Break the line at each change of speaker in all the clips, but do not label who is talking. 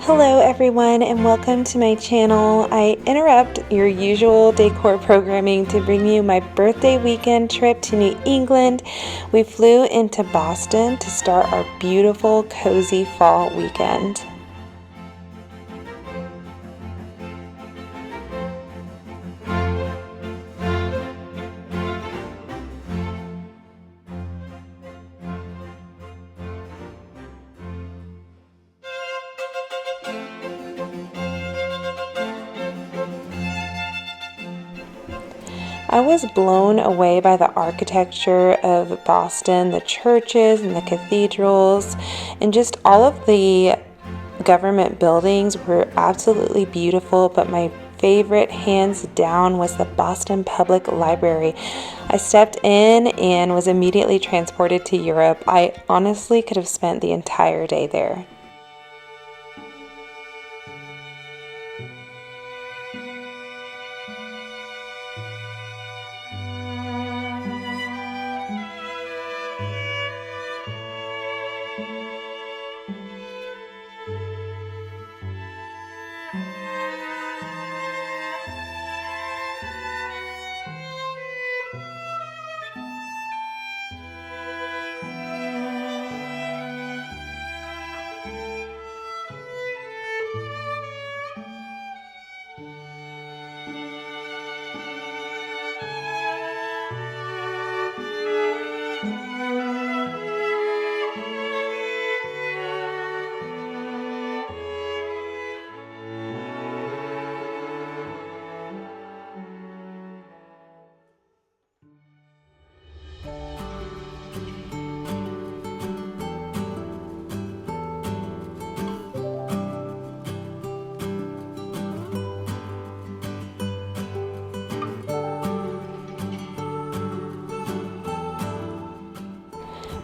Hello everyone and welcome to my channel. I interrupt your usual decor programming to bring you my birthday weekend trip to New England. We flew into Boston to start our beautiful cozy fall weekend. I was blown away by the architecture of Boston, the churches and the cathedrals, and just all of the government buildings were absolutely beautiful, but my favorite hands down was the Boston Public Library. I stepped in and was immediately transported to Europe. I honestly could have spent the entire day there.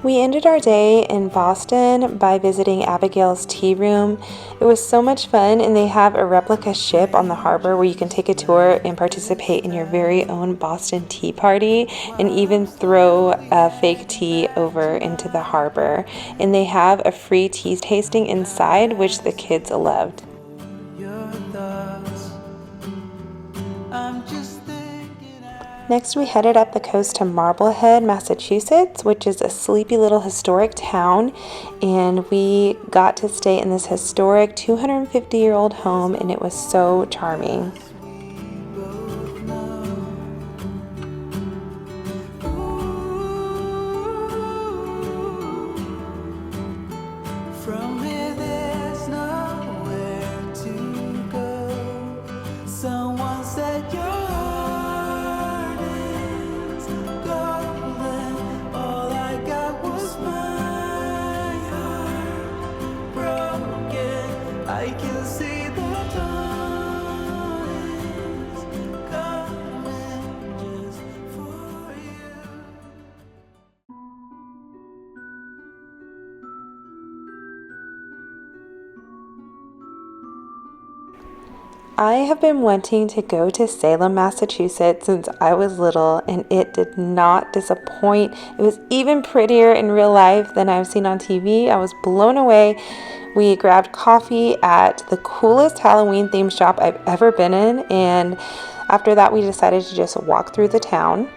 We ended our day in Boston by visiting Abigail's Tea Room. It was so much fun, and they have a replica ship on the harbor where you can take a tour and participate in your very own Boston tea party and even throw fake tea over into the harbor. And they have a free tea tasting inside, which the kids loved. Next, we headed up the coast to Marblehead, Massachusetts, which is a sleepy little historic town, and we got to stay in this historic 250-year-old home, and it was so charming.
I can see the dawn is coming just for you.
I have been wanting to go to Salem, Massachusetts since I was little, and it did not disappoint. It was even prettier in real life than I've seen on TV. I was blown away. We grabbed coffee at the coolest Halloween themed shop I've ever been in, and after that we decided to just walk through the town.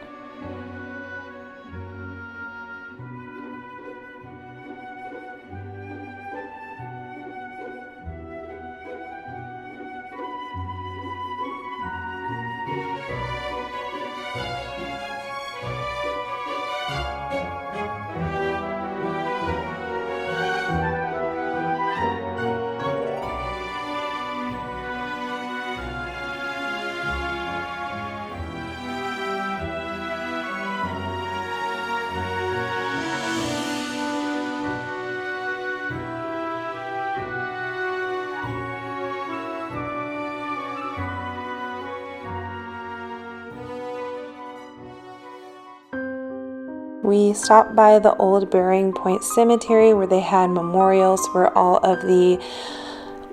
We stopped by the old Burying Point Cemetery where they had memorials for all of the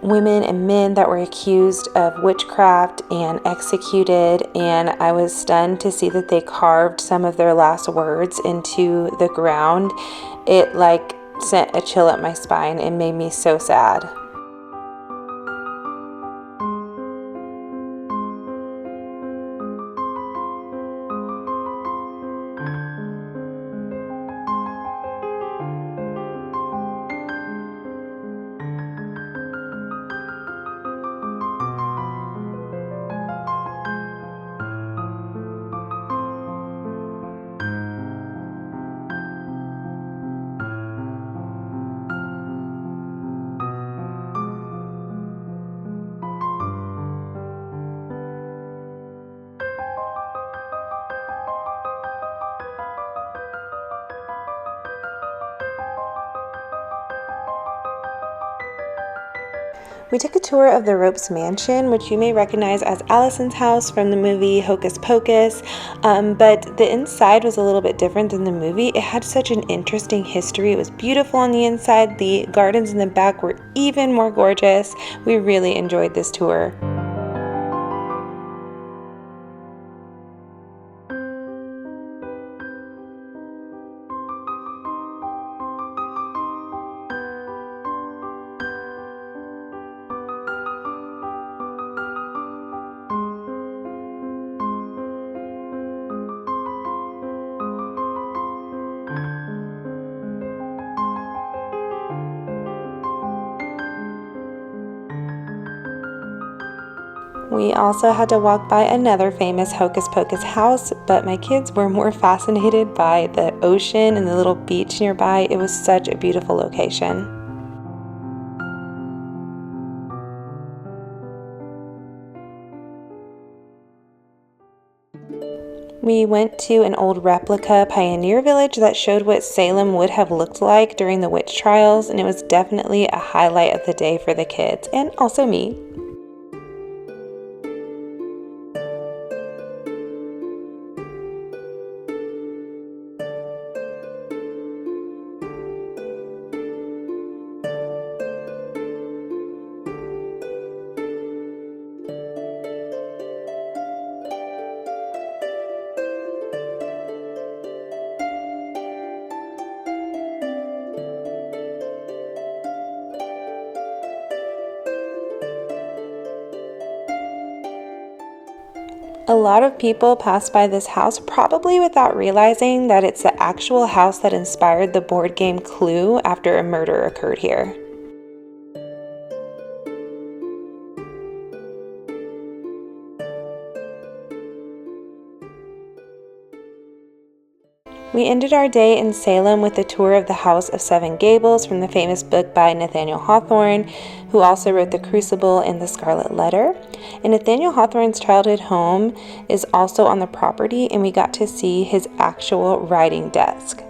women and men that were accused of witchcraft and executed, and I was stunned to see that they carved some of their last words into the ground. It sent a chill up my spine and made me so sad. We took a tour of the Ropes Mansion, which you may recognize as Allison's house from the movie Hocus Pocus, but the inside was a little bit different than the movie. It had such an interesting history. It was beautiful on the inside. The gardens in the back were even more gorgeous. We really enjoyed this tour. We also had to walk by another famous Hocus Pocus house, but my kids were more fascinated by the ocean and the little beach nearby. It was such a beautiful location. We went to an old replica pioneer village that showed what Salem would have looked like during the witch trials, and it was definitely a highlight of the day for the kids, and also me. A lot of people pass by this house probably without realizing that it's the actual house that inspired the board game Clue after a murder occurred here. We ended our day in Salem with a tour of the House of Seven Gables from the famous book by Nathaniel Hawthorne, who also wrote The Crucible and The Scarlet Letter. And Nathaniel Hawthorne's childhood home is also on the property, and we got to see his actual writing desk.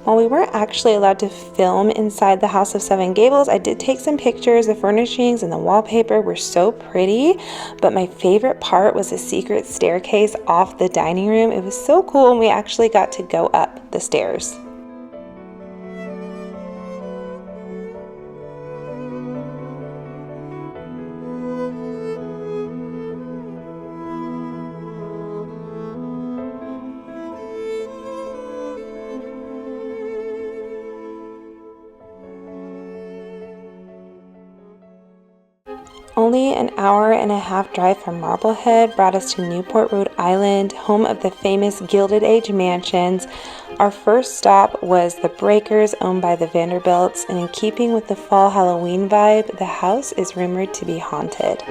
While we weren't actually allowed to film inside the House of Seven Gables, I did take some pictures. The furnishings and the wallpaper were so pretty, but my favorite part was the secret staircase off the dining room. It was so cool, and we actually got to go up the stairs. Only an hour and a half drive from Marblehead brought us to Newport, Rhode Island, home of the famous Gilded Age mansions. Our first stop was the Breakers, owned by the Vanderbilts, and in keeping with the fall Halloween vibe, the house is rumored to be haunted.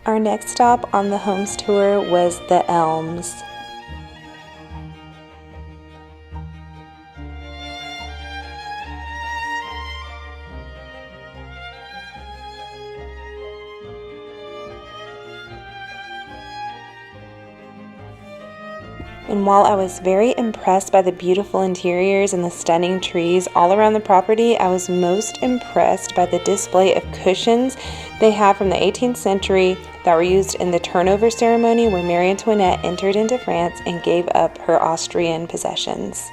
Our next stop on the Homes tour was the Elms. And while I was very impressed by the beautiful interiors and the stunning trees all around the property, I was most impressed by the display of cushions they have from the 18th century that were used in the turnover ceremony where Marie Antoinette entered into France and gave up her Austrian possessions.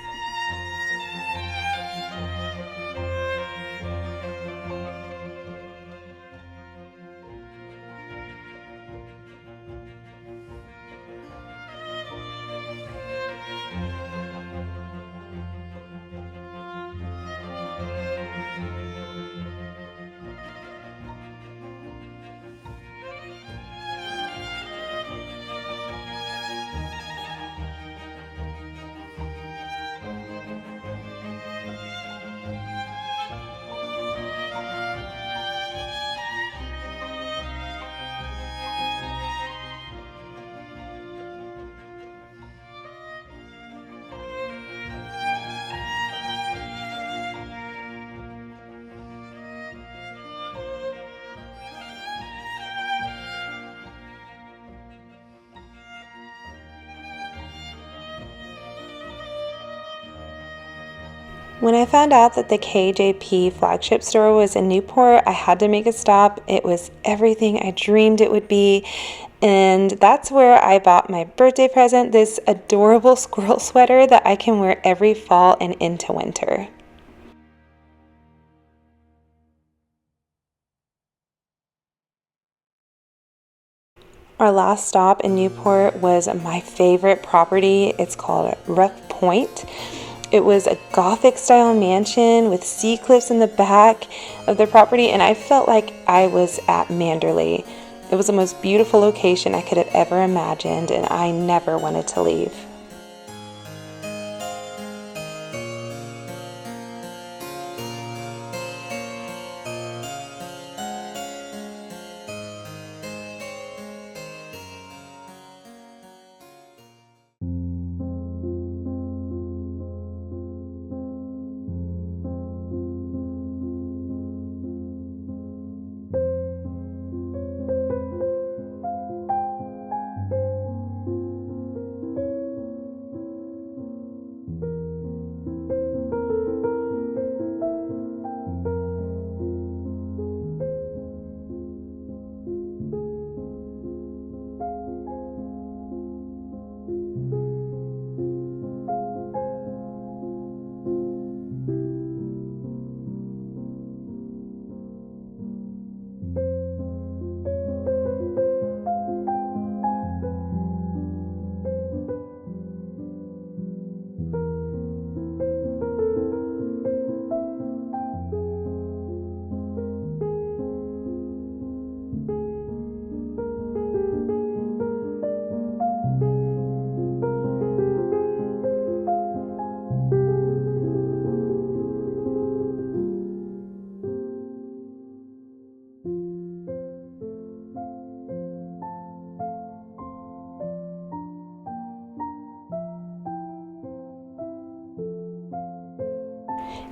When I found out that the KJP flagship store was in Newport, I had to make a stop. It was everything I dreamed it would be. And that's where I bought my birthday present, this adorable squirrel sweater that I can wear every fall and into winter. Our last stop in Newport was my favorite property. It's called Rough Point. It was a Gothic style mansion with sea cliffs in the back of the property, and I felt like I was at Manderley. It was the most beautiful location I could have ever imagined, and I never wanted to leave.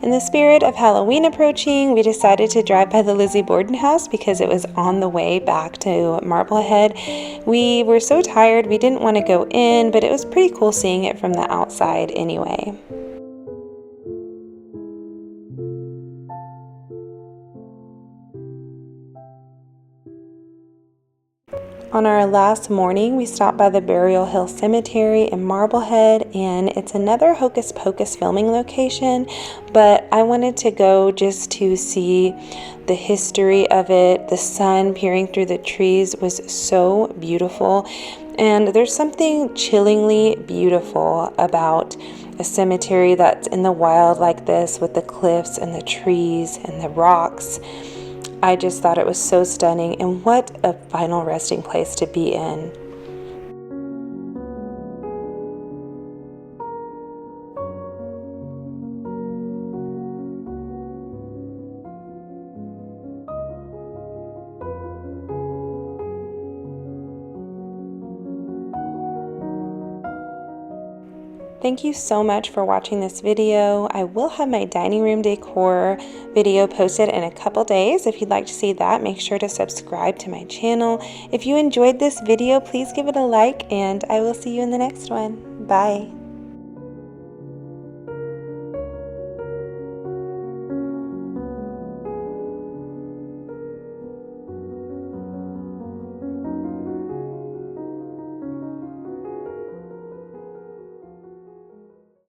In the spirit of Halloween approaching, we decided to drive by the Lizzie Borden house because it was on the way back to Marblehead. We were so tired we didn't want to go in, but it was pretty cool seeing it from the outside anyway. On our last morning, we stopped by the Burial Hill Cemetery in Marblehead, and it's another Hocus Pocus filming location, but I wanted to go just to see the history of it. The sun peering through the trees was so beautiful, and there's something chillingly beautiful about a cemetery that's in the wild like this with the cliffs and the trees and the rocks. I just thought it was so stunning, and what a final resting place to be in. Thank you so much for watching this video. I will have my dining room decor video posted in a couple days. If you'd like to see that, make sure to subscribe to my channel. If you enjoyed this video, please give it a like, and I will see you in the next one. Bye.